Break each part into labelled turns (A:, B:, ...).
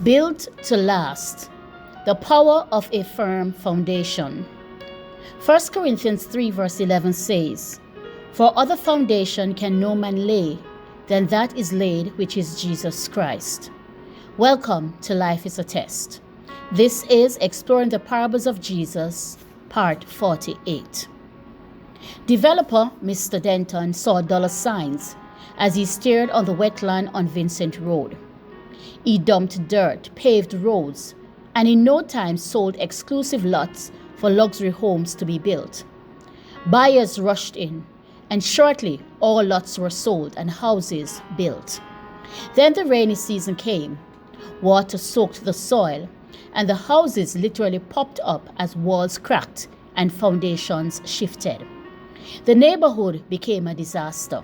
A: Built to last. The power of a firm foundation. 1 Corinthians 3 verse 11 says, "For other foundation can no man lay than that is laid, which is Jesus Christ." Welcome to Life is a Test. This is Exploring the Parables of Jesus, Part 48. Developer Mr. Denton saw dollar signs as he stared on the wetland on Vincent Road. He dumped dirt, paved roads, and in no time sold exclusive lots for luxury homes to be built. Buyers rushed in, and shortly all lots were sold and houses built. Then the rainy season came. Water soaked the soil, and the houses literally popped up as walls cracked and foundations shifted. The neighborhood became a disaster.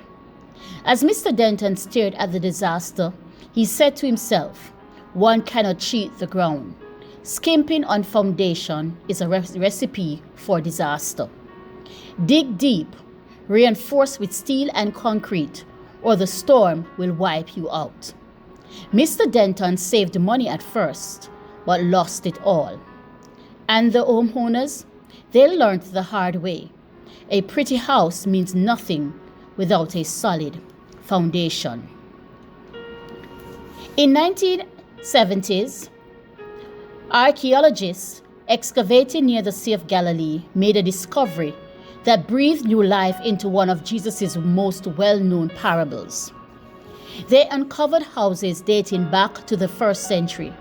A: As Mr. Denton stared at the disaster, he said to himself, "One cannot cheat the ground. Skimping on foundation is a recipe for disaster. Dig deep, reinforce with steel and concrete, or the storm will wipe you out." Mr. Denton saved money at first, but lost it all. And the homeowners, they learned the hard way. A pretty house means nothing without a solid foundation. In 1970s, archaeologists excavating near the Sea of Galilee made a discovery that breathed new life into one of Jesus' most well-known parables. They uncovered houses dating back to the 1st century,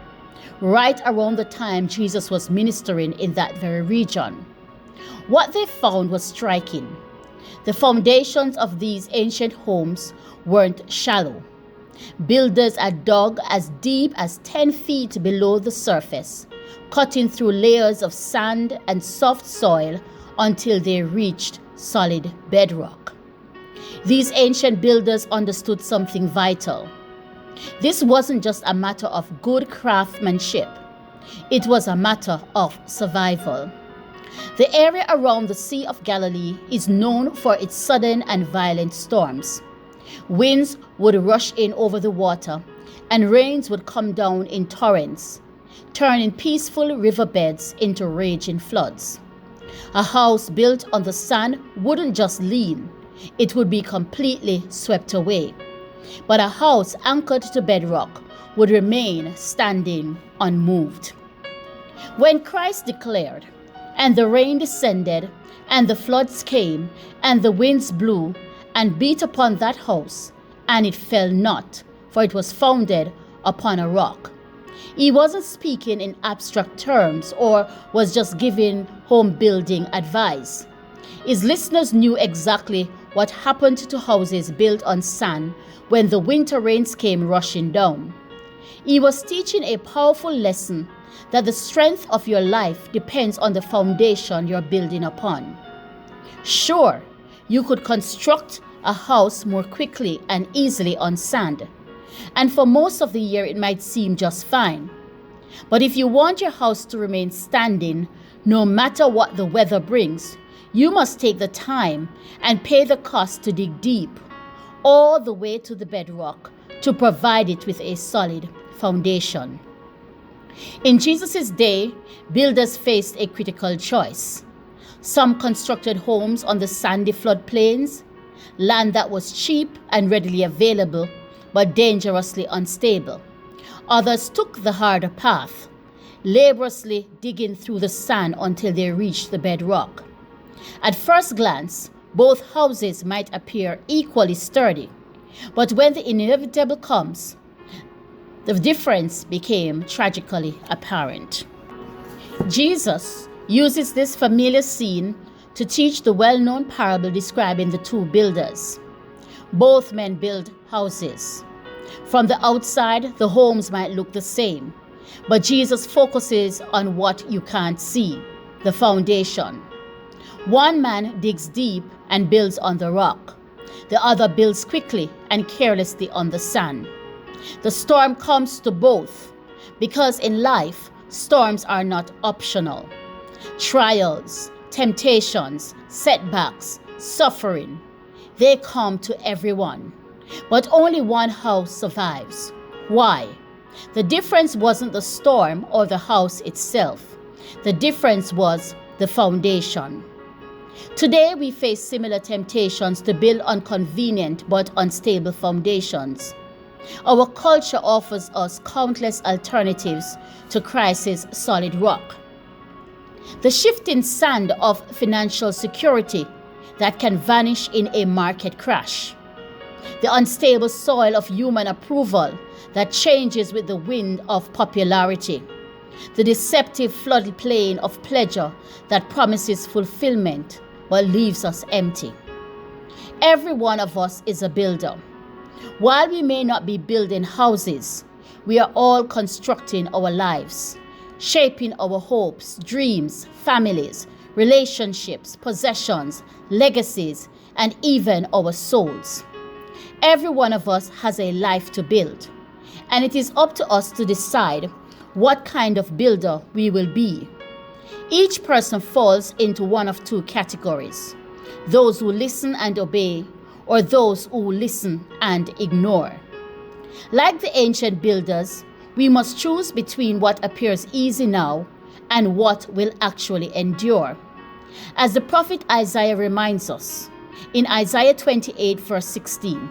A: right around the time Jesus was ministering in that very region. What they found was striking. The foundations of these ancient homes weren't shallow. Builders had dug as deep as 10 feet below the surface, cutting through layers of sand and soft soil until they reached solid bedrock. These ancient builders understood something vital. This wasn't just a matter of good craftsmanship. It was a matter of survival. The area around the Sea of Galilee is known for its sudden and violent storms. Winds would rush in over the water, and rains would come down in torrents, turning peaceful riverbeds into raging floods. A house built on the sand wouldn't just lean, it would be completely swept away. But a house anchored to bedrock would remain standing unmoved. When Christ declared, "And the rain descended, and the floods came, and the winds blew, and beat upon that house, and it fell not, for it was founded upon a rock," he wasn't speaking in abstract terms or was just giving home building advice. His listeners knew exactly what happened to houses built on sand when the winter rains came rushing down. He was teaching a powerful lesson that the strength of your life depends on the foundation you're building upon. Sure, you could construct a house more quickly and easily on sand, and for most of the year it might seem just fine. But if you want your house to remain standing, no matter what the weather brings, you must take the time and pay the cost to dig deep, all the way to the bedrock, to provide it with a solid foundation. In Jesus' day, builders faced a critical choice. Some constructed homes on the sandy floodplains, land that was cheap and readily available, but dangerously unstable. Others took the harder path, laboriously digging through the sand until they reached the bedrock. At first glance, both houses might appear equally sturdy, but when the inevitable comes, the difference became tragically apparent. Jesus uses this familiar scene to teach the well-known parable describing the two builders. Both men build houses. From the outside, the homes might look the same, but Jesus focuses on what you can't see, the foundation. One man digs deep and builds on the rock. The other builds quickly and carelessly on the sand. The storm comes to both, because in life, storms are not optional. Trials, temptations, setbacks, suffering, they come to everyone. But only one house survives. Why? The difference wasn't the storm or the house itself. The difference was the foundation. Today we face similar temptations to build on convenient but unstable foundations. Our culture offers us countless alternatives to Christ's solid rock. The shifting sand of financial security that can vanish in a market crash. The unstable soil of human approval that changes with the wind of popularity. The deceptive floodplain of pleasure that promises fulfillment but leaves us empty. Every one of us is a builder. While we may not be building houses, we are all constructing our lives, shaping our hopes, dreams, families, relationships, possessions, legacies, and even our souls. Every one of us has a life to build, and it is up to us to decide what kind of builder we will be. Each person falls into one of two categories: those who listen and obey, or those who listen and ignore. Like the ancient builders, we must choose between what appears easy now and what will actually endure. As the prophet Isaiah reminds us, in Isaiah 28 verse 16,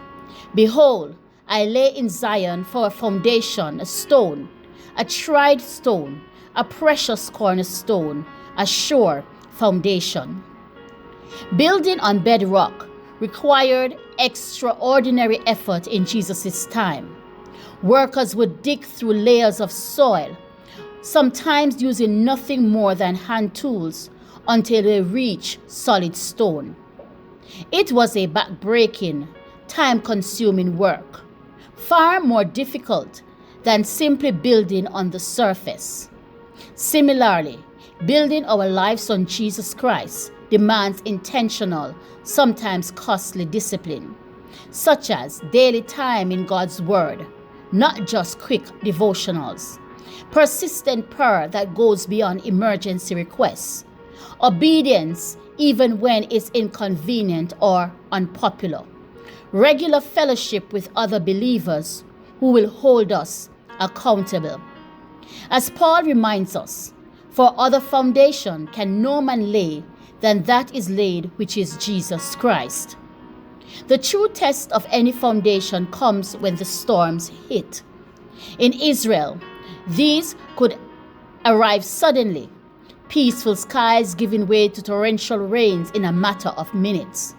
A: "Behold, I lay in Zion for a foundation, a stone, a tried stone, a precious cornerstone, a sure foundation." Building on bedrock required extraordinary effort in Jesus' time. Workers would dig through layers of soil, sometimes using nothing more than hand tools, until they reach solid stone. It was a back-breaking, time-consuming work, far more difficult than simply building on the surface. Similarly, building our lives on Jesus Christ demands intentional, sometimes costly discipline, such as daily time in God's Word, not just quick devotionals, persistent prayer that goes beyond emergency requests, obedience even when it's inconvenient or unpopular, regular fellowship with other believers who will hold us accountable. As Paul reminds us, "For other foundation can no man lay than that is laid, which is Jesus Christ." The true test of any foundation comes when the storms hit. In Israel, these could arrive suddenly, peaceful skies giving way to torrential rains in a matter of minutes.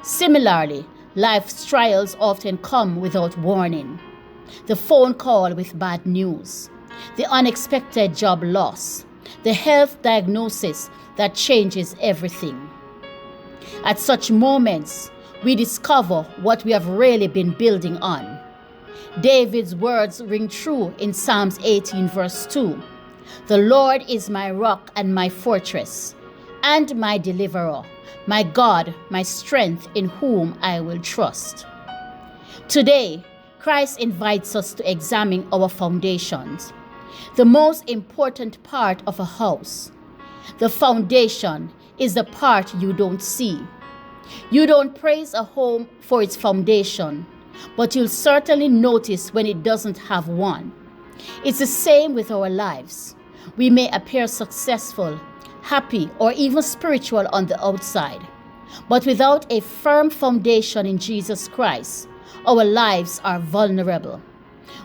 A: Similarly, life's trials often come without warning. The phone call with bad news, the unexpected job loss, the health diagnosis that changes everything. At such moments, we discover what we have really been building on. David's words ring true in Psalms 18 verse 2. "The Lord is my rock and my fortress, and my deliverer, my God, my strength, in whom I will trust." Today, Christ invites us to examine our foundations. The most important part of a house, the foundation, is the part you don't see. You don't praise a home for its foundation, but you'll certainly notice when it doesn't have one. It's the same with our lives. We may appear successful, happy, or even spiritual on the outside, but without a firm foundation in Jesus Christ, our lives are vulnerable.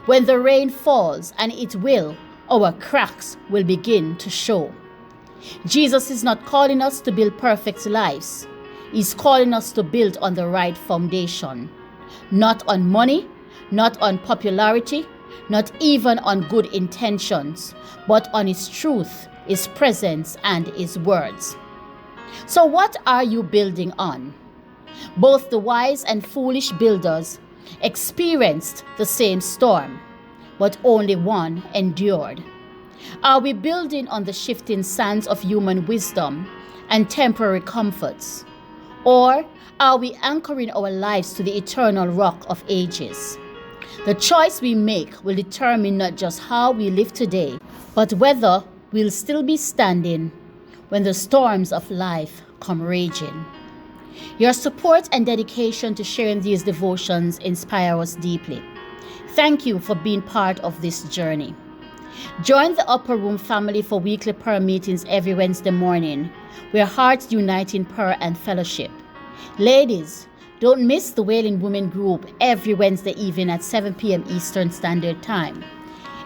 A: When the rain falls, and it will, our cracks will begin to show. Jesus is not calling us to build perfect lives. He's calling us to build on the right foundation. Not on money, not on popularity, not even on good intentions, but on His truth, His presence, and His words. So what are you building on? Both the wise and foolish builders experienced the same storm, but only one endured. Are we building on the shifting sands of human wisdom and temporary comforts? Or are we anchoring our lives to the eternal rock of ages? The choice we make will determine not just how we live today, but whether we'll still be standing when the storms of life come raging. Your support and dedication to sharing these devotions inspire us deeply. Thank you for being part of this journey. Join the Upper Room family for weekly prayer meetings every Wednesday morning, where hearts unite in prayer and fellowship. Ladies, don't miss the Wailing Women group every Wednesday evening at 7 p.m. Eastern Standard Time.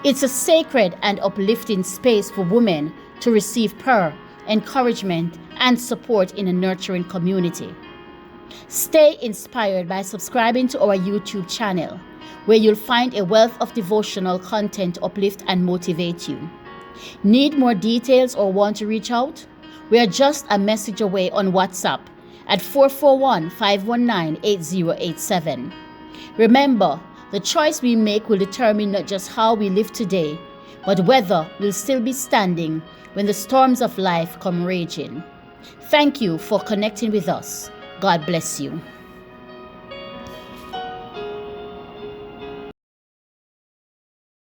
A: It's a sacred and uplifting space for women to receive prayer, encouragement, and support in a nurturing community. Stay inspired by subscribing to our YouTube channel, where you'll find a wealth of devotional content to uplift and motivate you. Need more details or want to reach out? We are just a message away on WhatsApp at 441-519-8087. Remember, the choice we make will determine not just how we live today, but whether we'll still be standing when the storms of life come raging. Thank you for connecting with us. God bless you.